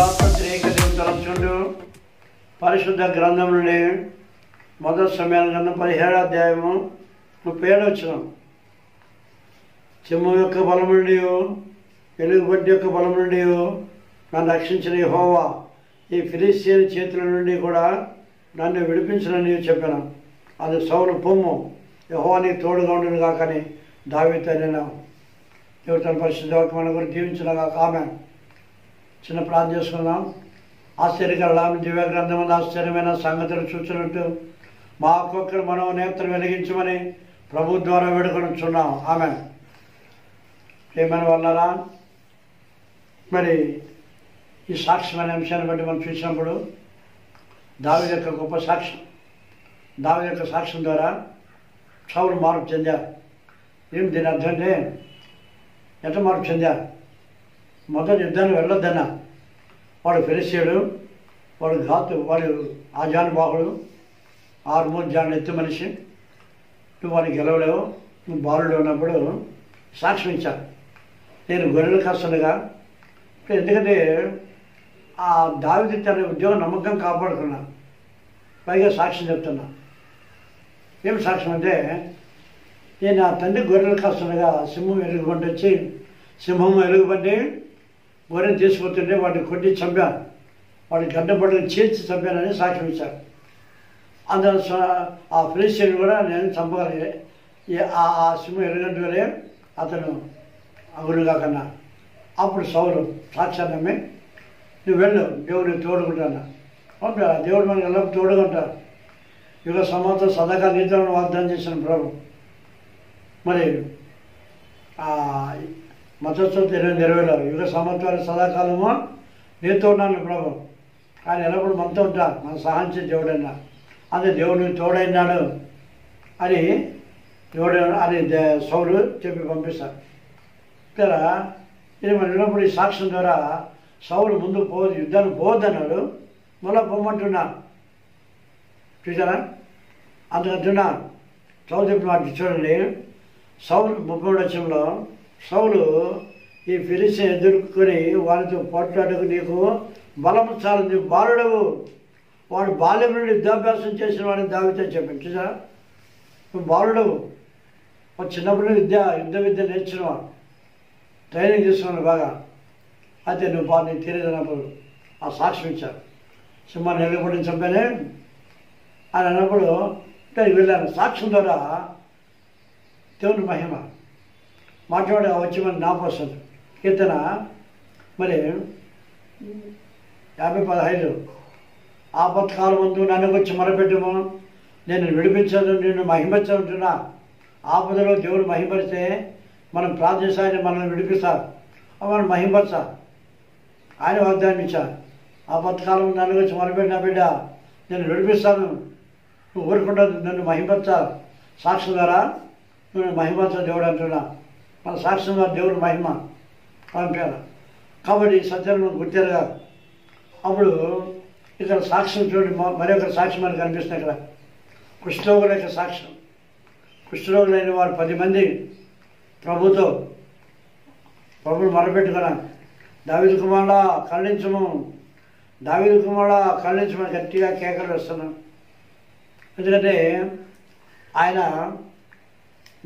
పరిశుద్ధాత్మ త్రియేక తలచుండు పరిశుద్ధ గ్రంథం నుండి మొదటి సమయాల గ్రంథం 17వ అధ్యాయము 37వ వచనం. సింహం యొక్క బలం నుండి ఎలుగుబంటి యొక్క బలం నుండి నన్ను రక్షించిన యెహోవా ఈ ఫిలిష్తీయుల చేతుల నుండి కూడా నన్ను విడిపించనని నీవు చెప్పాను. అది సౌలు పొమ్ము యెహోవా నీకు తోడుగా ఉండును కాకని దావీదు నేను దేవుడు తన పరిశుద్ధ వాక్యం మన గురించి దీవించిన కాక. ఆమె చిన్న ప్రార్థన చేసుకుందాం. ఆశ్చర్యకరణ దివ్య గ్రంథం ఆశ్చర్యమైన సంగతులు చూసినట్టు మా ఒక్కొక్కరు మనం నేత్రం వెలిగించమని ప్రభు ద్వారా వేడుకొనుచున్నాం. ఆమె ఏమైనా వల్లరా మరి ఈ సాక్ష్యమైన అంశాన్ని బట్టి మనం చూసినప్పుడు దావీదు యొక్క గొప్ప సాక్ష్యం, దావీదు యొక్క సాక్ష్యం ద్వారా సౌలు మార్పు చెందారు. ఏం దీని అర్థం అంటే ఎట్లా మార్పు చెందారు? మొదటి యుద్ధాన్ని వెళ్ళొద్దన్నా వాడు ఫిలిష్తీయుడు, వాడు ఘాతు, వాడు ఆజానుబాహుడు, 6 జానులు ఎత్తు మనిషి, నువ్వు వాడిని గెలవలేవు, నువ్వు బాలుడు ఉన్నప్పుడు సాక్ష్యం ఇచ్చారు. నేను గొర్రెలు కాస్తుండగా, ఎందుకంటే ఆ దావీదు తన ఉద్యోగం నమ్మకం కాపాడుకున్నా, పైగా సాక్ష్యం చెప్తున్నా. ఏం సాక్ష్యం అంటే, నేను నా తండ్రి గొర్రెలు కాస్తుండగా సింహం ఎలుగుబంటి గొర్రెను తీసుకుపోతుంటే వాడిని కొట్టి చంపాను, వాడి గడ్డపడిని చీల్చి చంపానని సాక్ష్యం ఇచ్చారు. అందులో ఆ ఫిలిష్తీయుడు కూడా నేను చంపగలిగే ఆ సింహం ఎలుగంటి వరే అతను అగురుగా కన్నా. అప్పుడు సౌలు సాక్ష్యాన్ని నమ్మి నువ్వు వెళ్ళు, దేవుడిని తోడుకుంటాను. దేవుడు మనకి ఎలా తోడుకుంటారు. యుగ సంవత్సరం సదాకాల నీతులను వాగ్దానం చేసిన ప్రభు. మరి మతస్థుతి 2020లో యుగ సంవత్సరాలు సదాకాలము నీతో ఉన్నాను ప్రభు, ఆయన ఎల్లప్పుడు మనతో ఉంటారు, మన సహాయం చేసే దేవుడన్నా. అదే దేవుడు తోడైనాడు అని సౌలు చెప్పి పంపిస్తారు కదా. ఇది మనం విన్నప్పుడు ఈ సాక్ష్యం ద్వారా సౌలు ముందుకు యుద్ధానికి పోవద్దన్నాడు, మళ్ళీ పొమ్మంటున్నా. చూసారా? అందుకంటున్నా సౌలు చెప్పిన వాటికి చూడండి. సౌలు 33వ వచనంలో సౌలు ఈ ఫిలిష్తీయుని ఎదుర్కొని వారితో పోట్లాడకు నీకు బలము చాలు, నీవు బాలుడవు, వాడు బాల్యం నుండి విద్యాభ్యాసం చేసిన వాడిని దావీదు చెప్పాను. చూసారా? నువ్వు బాలుడవు, వాడు చిన్నప్పుడు యుద్ధ విద్య నేర్చినవాడు, ట్రైనింగ్ తీసుకున్నాడు బాగా. అయితే నువ్వు నీకు తెలియదన్నప్పుడు ఆ సాక్ష్యం ఇచ్చారు. సింహాన్ని ఎలుగుబంటిని చంపానే అని అన్నప్పుడు వెళ్ళాను. సాక్ష్యం ద్వారా దేవుని మహిమ మాట్లాడే వచ్చి మన జ్ఞాపకం వస్తుంది. కీర్తన మరి 50:15 ఆపత్కాలం ముందు నన్ను వచ్చి మొరపెట్టము, నేను విడిపించను, నిన్ను మహిమచ్చంటున్నా. ఆపదలో దేవుడు మహిమరిస్తే మనం ప్రార్థిస్తే ఆయన మనల్ని విడిపిస్తారు, మనం మహిమపరచాలి. ఆయన వాగ్దానం ఇచ్చారు. ఆపత్కాలం నన్ను వచ్చి మొరపెట్టిన బిడ్డ నేను విడిపిస్తాను, నువ్వు ఊరుకుంటావు, నన్ను మహిమపరచాలి. సాక్ష్యం ద్వారా నువ్వు మహిమపరచాలి దేవుడు అంటున్నా. మన సాక్ష్యం ద్వారా దేవుడు మహిమ పంపారు. కాబట్టి సత్యాన్ని గుర్తెరగా. అప్పుడు ఇక్కడ సాక్ష్యం చూడండి, మరొక సాక్ష్యం మనకు కనిపిస్తుంది. ఇక్కడ కుష్ఠరోగుల యొక్క సాక్ష్యం. కుష్ఠరోగులైన వారు 10 మంది ప్రభుని మొరపెట్టుకున్నా, దావీదు కుమారుడా కరుణించము, దావీదు కుమారుడా కరుణించమని గట్టిగా కేకలు వేస్తున్నాం. ఎందుకంటే ఆయన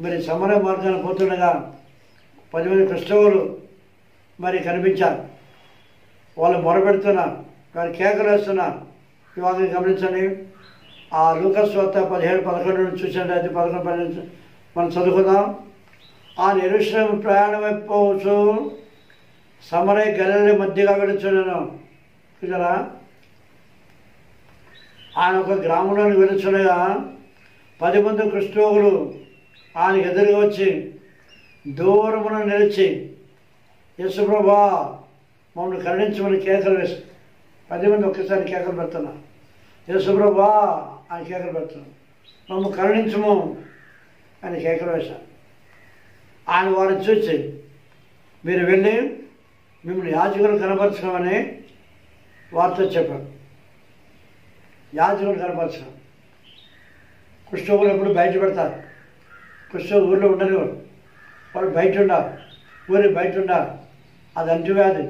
మరి సమర మార్గాన్ని పోతుండగా 10 మంది క్రైస్తవులు మరి కనిపించారు. వాళ్ళు మొరపెడుతున్నారు, వారు కేకలు వేస్తున్నారు. ఇవాళ గమనించండి. ఆ లూకాసు వార్త 17:11 చూసినట్లయితే 11:12 మనం చదువుకుందాం. ఆయన యెరూషలేము ప్రయాణం అయిపోవచ్చు, సమరయ గలిలయ మధ్యగా వెళుచున్నాను. చూసారా? ఆయన ఒక గ్రామంలోని వెళుచుండగా 10 మంది క్రైస్తవులు ఆయనకు ఎదురుగా వచ్చి దూరమున నిలిచి యేసు ప్రభువా మమ్మల్ని కరుణించమని కేకలు వేసి 10 మంది ఒక్కసారి కేకలు పెడుతున్నారు. యేసు ప్రభువా ఆయన కేకలు పెడుతున్నాం, మమ్మల్ని కరుణించము అని కేకలు వేశారు. ఆయన వారిని చూసి మీరు వెళ్ళి మిమ్మల్ని యాజకులు కనపరచమని వారితో చెప్పారు. యాజకులు కనపరచడం. కుష్ఠరోగులు ఎప్పుడు బయట పెడతారు, కుష్ఠరోగులు ఊళ్ళో ఉండరు, వాళ్ళు బయట ఉండాలి, ఊరి బయట ఉండాలి. అది అంటువ్యాధి.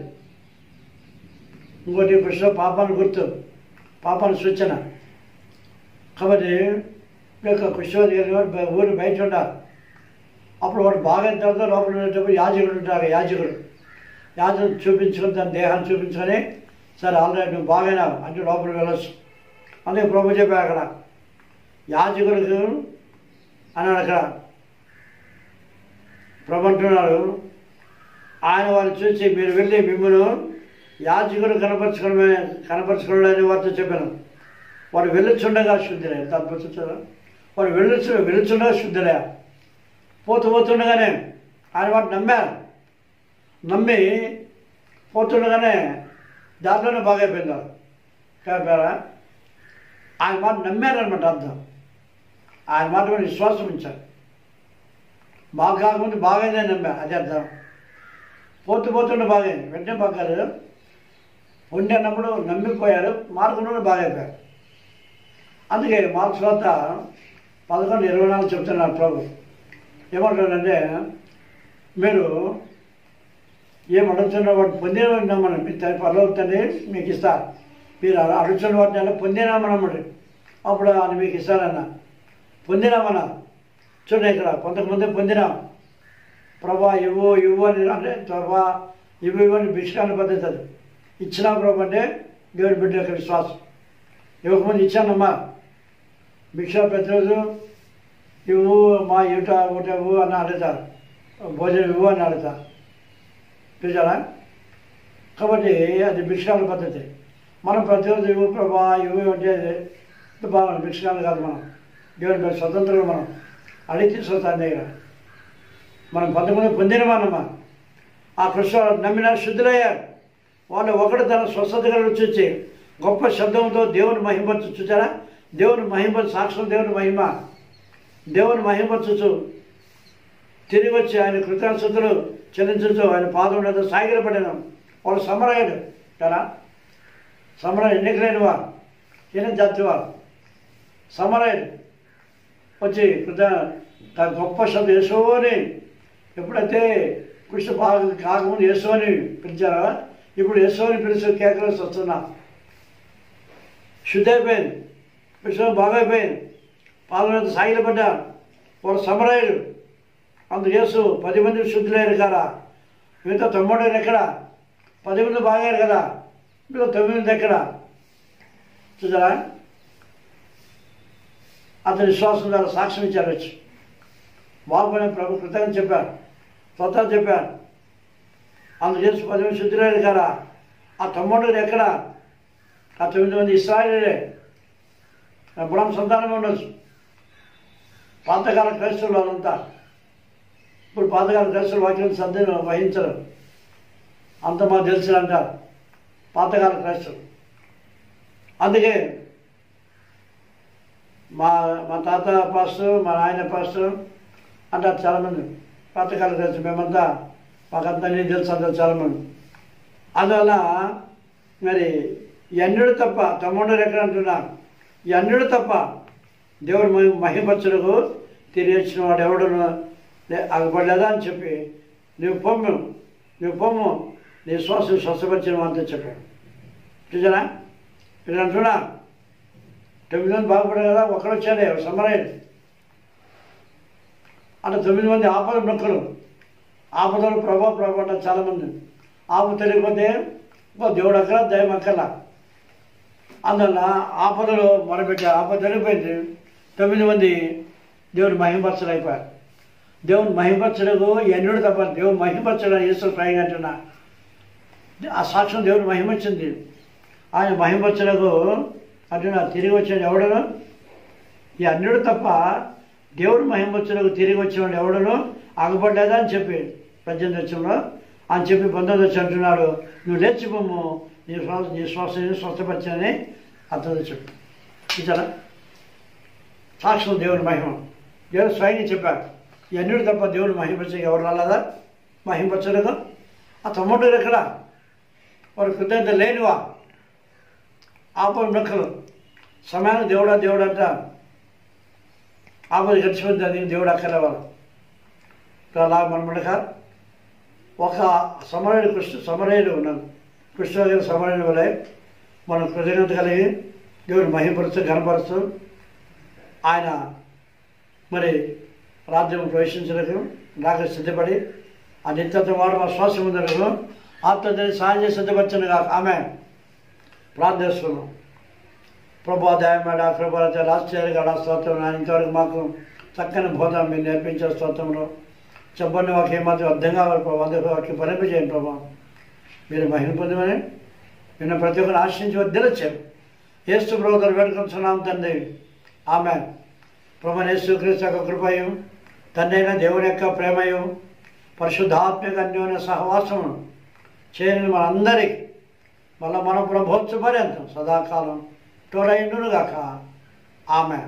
ఇంకోటి కృష్ణ పాపాన్ని గుర్తు, పాపాన్ని సూచన. కాబట్టి కృష్ణవాది ఊరు బయట ఉండాలి. అప్పుడు వాడు బాగా తర్వాత లోపల ఉండేటప్పుడు యాజకుడు ఉంటారు. యాజకుడు చూపించుకొని తన దేహాన్ని చూపించుకొని, సరే ఆల్రెడీ నువ్వు బాగైనా అంటే లోపల వెళ్ళొచ్చు. అందుకే ప్రభు చెప్పారు అక్కడ యాజకుడికి అన్నాడు. అక్కడ ప్రభు అంటున్నాడు, ఆయన వారిని చూసి మీరు వెళ్ళి మిమ్మల్ని యాజకుడు కనపరచుకోవడానికి వారితో చెప్పాను. వాడు వెళ్ళొచ్చుండగా శుద్ధులే. దాని పుచ్చుతారు. వాడు వెళ్ళొచ్చుండగా శుద్ధులే. పోతుండగానే ఆయన వాడు నమ్మి పోతుండగానే దాంట్లోనే బాగా అయిపోయిందారు. కాపారా ఆయన మాట నమ్మారనమాట అర్థం. ఆయన మాట కూడా విశ్వాసం ఉంచారు. బాగా కాకముందు బాగైందని నమ్మా, అదే అర్థం. పోతుండే బాగైంది, వెంటనే బాగారు. ఉండి అన్నప్పుడు నమ్మిపోయారు, మార్గంలో బాగా అయిపోయారు. అందుకే మార్క్స్ వద్ద 11:24 చెప్తున్నారు ప్రభు. ఏమంటాడంటే, మీరు ఏం అడుగుతున్న వాటిని పొందినామని మీ పరలోక తండ్రి మీకు ఇస్తారు. మీరు అడుగుతున్న వాటిని అలా పొందినామన్నమాట. అప్పుడు ఆయన మీకు ఇస్తారన్న. పొందినామన్నా చూడండి, ఇక్కడ కొంతమంది పొందినాం. ప్రభా ఇవ్వు అని అంటే ప్రభా ఇవ్వు అని భిక్షాన్ని పద్ధతి. అది ఇచ్చినా ప్రభు అంటే దేవుడి బిడ్డ యొక్క విశ్వాసం. ఇవ్వకముందు ఇచ్చానమ్మా భిక్ష ప్రతిరోజు ఇవ్వు మా ఒకటి ఇవ్వు అని అడుగుతారు, భోజనం ఇవ్వు అని అడుగుతారు. చూసారా? కాబట్టి అది భిక్షాల పద్ధతి. మనం ప్రతిరోజు ఇవ్వు ప్రభా ఇవ్వు అంటే బాగుంది. భిక్షాలు కాదు, మనం దేవుడి స్వతంత్రంగా మనం అడిగి తీసుకొస్తాను దగ్గర. మనం 11 పొందినవానమ్మా. ఆ కృష్ణ నమ్మిన శుద్ధులయ్యారు. వాళ్ళు ఒకటి తన స్వస్థతగా రుచి గొప్ప శబ్దంతో దేవుని మహిమపరచు. చూసారా? దేవుని మహిమపరచు, సాక్షులు దేవుని మహిమపరచు తిరిగి వచ్చి ఆయన కృతజ్ఞతలు చెల్లించు ఆయన పాదం మీద సాగిలపడిన వాళ్ళు సమరయుడు కదా. సమరయుడు ఎన్నికలేని వారు, జాతి వారు సమరయుడు వచ్చి గొప్ప శబ్దం యేసోని. ఎప్పుడైతే కృష్ణ బాగా కాకముందు యేసోని పిలిచారో, ఇప్పుడు యేసోని పిలిచి కేకలేసి వస్తున్నా. శుద్ధి అయిపోయింది, కృష్ణ బాగా అయిపోయింది, పాదం సాగిలపడ్డా. వాడు సమరయుడు. అందుకు యేసు 10 మంది శుద్ధులయ్యారు కదా, మిగతా 90 ఎక్కడ? 10 మంది బాగారు కదా, మిగతా 9 మంది ఎక్కడ? చూసారా? అతని విశ్వాసం ద్వారా సాక్ష్యం ఇచ్చారు. వచ్చి బాగుపడిన ప్రభు కృతజ్ఞత చెప్పారు, స్వతः చెప్పారు. అందుచేసి 10 మంది శుద్ధులయ్యారు కదా. ఆ 90 ఎక్కడ? ఆ 9 మంది ఇశ్రాయేలీలే. అబ్రహాం సంతానమే ఉండొచ్చు. పాతకాల క్రైస్తవులు వాళ్ళంతా. ఇప్పుడు పాతకాల క్రైస్తవులు వాక్యం సందేహం వహించరు, అంత మాకు తెలుసు అంటారు పాతకాల క్రైస్తవులు. అందుకే మా తాత పాస్టర్, మా నాయన పాస్టర్ అంటారు చాలామంది. పాతకాల క్రైస్తవులు మేమంతా, మాకంతా నేను తెలుసు అంటారు చాలామంది. అందువల్ల మరి ఎన్నడూ తప్ప 90 ఎక్కడ అంటున్నారు, ఎన్నడూ తప్ప దేవుడు మహిమపరచుటకు తిరిగి వచ్చిన వాడు ఎవడు అగపడలేదా అని చెప్పి నువ్వు పొమ్ము నీ శ్వాసం స్వస్థపరిచిన అంతా చెప్పాడు. చూసారా? మీరు అంటున్నా 9 మంది బాగుపడారు కదా, ఒకరు వచ్చాడే సమరయుడు. అంటే 9 మంది ఆపదలు ప్రభావ అంటారు చాలామంది. ఆపద తెలియకపోతే దేవుడు అక్కడ దయం అక్కల. అందువల్ల ఆపదలో మొరపెట్టి ఆపద జరిగిపోయింది. 9 మంది దేవుని మహిమపరచలేకపోయారు. దేవుని మహిమపరచడకు ఎన్నడూ తప్ప దేవుని మహిమపరచడం యేసు స్వయంగా అంటున్నా. ఆ సాక్ష్యం దేవుని మహిమొచ్చింది. ఆయన మహిమపరచడకు అంటున్నా తిరిగి వచ్చిన ఎవడను ఈ అన్యుడు తప్ప దేవుడు మహిమపరచడకు తిరిగి వచ్చిన ఎవడను ఆగపడలేదా అని చెప్పి 18 వచ్చంలో అని చెప్పి 19 వచ్చి అంటున్నాడు, నువ్వు లేచిపోము, నీ శ్వాసని స్వస్థపరచని అర్థం చెప్పు. ఇచ్చారా? సాక్షులు దేవుని మహిమ దేవుడు స్వయంగా చెప్పారు. ఈ అన్యుడు తప్ప దేవుడు మహిమపరచ ఎవరు రాలేదా మహిమపరచలేదు. ఆ 90 ఎక్కడ? వారు కృతజ్ఞత లేనివా? ఆపద నొక్కలు సమయాన్ని దేవుడు అంట ఆపద గడిచిపోతుంది. అది దేవుడు అక్కర్లేవారు అలా మనమడక ఒక సమరయుడు ఉన్నాను. కృష్ణ సమరణ వలె మనం కృతజ్ఞత కలిగి దేవుని మహిమపరుస్తూ ఘనపరుస్తూ ఆయన మరి రాజ్యం ప్రవేశించడానికి నాకు సిద్ధపడి ఆ నిత్యత్వం వాడు మా శ్వాస ముందరకు ఆత్మని సాయం చేసి సిద్ధపరచను కాక ఆమె ప్రార్థిస్తున్నాం. ప్రభా దయమేడ కృపలత రాష్ట్రీయ గడ స్తోత్రం. ఆయన ఇంతవరకు మాకు చక్కని బోధన మీరు నేర్పించే స్తోత్రంలో చెప్పండి వాకి ఏమాత్రం అర్థం కావాలి ప్రభావ, అందుకు వాకి పరిపించేయండి ప్రభావ. మీరు మహిమ పొందమని నిన్న ప్రతి ఒక్కరు ఆశించి వద్దలొచ్చారు. యేసు ప్రభువును వేడుకొంచున్నాం తండ్రి. ఆమె ప్రభు యేసుక్రీస్తు యొక్క కృపయు తండ్రి అయిన దేవుని యొక్క ప్రేమయు పరిశుద్ధాత్మిక అన్యోన్య సహవాసము చేయని మనందరికీ మళ్ళీ మన ప్రభుత్వ పర్యంతం సదాకాలం తోడైండును గాక. ఆమె